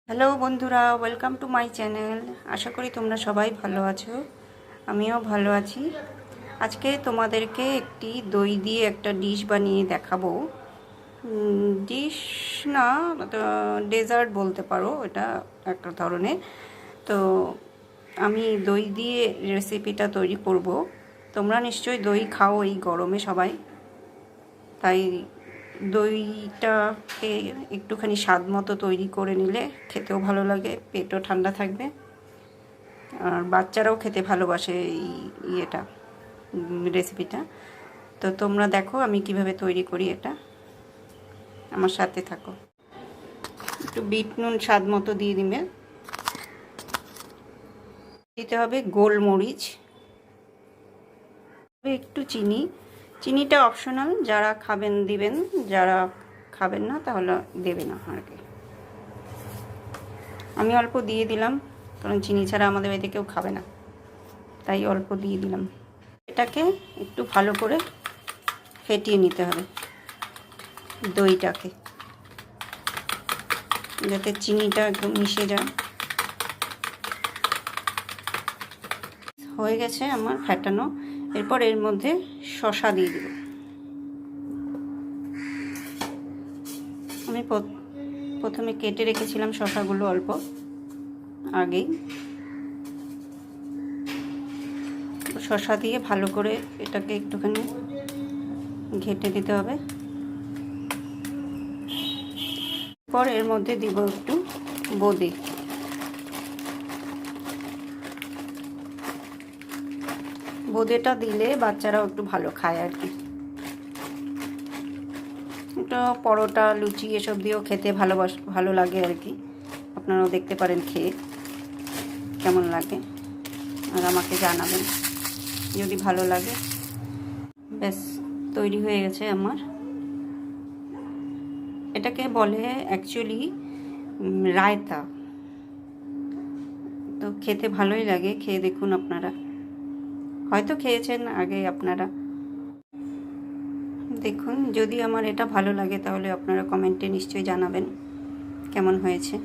Hello বন্ধুরা, welcome to my channel. আশা করি তোমরা সবাই ভালো আছো, আমিও ভালো আছি। আজকে তোমাদেরকে একটি দই দিয়ে একটা ডিশ বানিয়ে দেখাবো। ডিশ না, ডেজার্ট বলতে পারো, এটা একটা ধরনের। তো আমি দই দিয়ে রেসিপিটা তৈরি করব। তোমরা নিশ্চয়ই দই খাও এই গরমে সবাই, তাই দইটাকে একটুখানি স্বাদ মতো তৈরি করে নিলে খেতেও ভালো লাগে, পেটও ঠান্ডা থাকবে, আর বাচ্চারাও খেতে ভালোবাসে এই রেসিপিটা। তো তোমরা দেখো আমি কিভাবে তৈরি করি, এটা আমার সাথে থাকো। একটু বিট নুন স্বাদ মতো দিয়ে দিতে হবে, গোলমরিচ, একটু চিনি। চিনিটা অপশনাল, যারা খাবেন দিবেন, যারা খাবেন না তাহলে দেবে না আর কি। আমি অল্প দিয়ে দিলাম, কারণ চিনি ছাড়া আমাদের বাড়িতে কেউ খাবে না, তাই অল্প দিয়ে দিলাম। এটাকে একটু ভালো করে ফেটিয়ে নিতে হবে দইটাকে, যাতে চিনিটা একদম মিশে যায়। হয়ে গেছে আমার ফেটানো। এরপর এর মধ্যে শসা দিয়ে দেব। আমি প্রথমে কেটে রেখেছিলাম শসাগুলো অল্প আগেই। শসা দিয়ে ভালো করে এটাকে একটুখানি ঘেঁটে দিতে হবে। পর এর মধ্যে দিব একটু বোঁদে। বোঁদেটা দিলে বাচ্চারাও একটু ভালো খায় আর কি। এটা পরোটা, লুচি এসব দিয়েও খেতে ভালো লাগে আর কি। আপনারাও দেখতে পারেন খেয়ে কেমন লাগে, আর আমাকে জানাবেন যদি ভালো লাগে। ব্যাস, তৈরি হয়ে গেছে আমার। এটাকে বলে অ্যাকচুয়ালি রায়তা। তো খেতে ভালোই লাগে, খেয়ে দেখুন আপনারা, হয়তো খেয়েছেন আগে আপনারা। দেখুন, যদি আমার এটা ভালো লাগে তাহলে আপনারা কমেন্টে নিশ্চয়ই জানাবেন কেমন হয়েছে।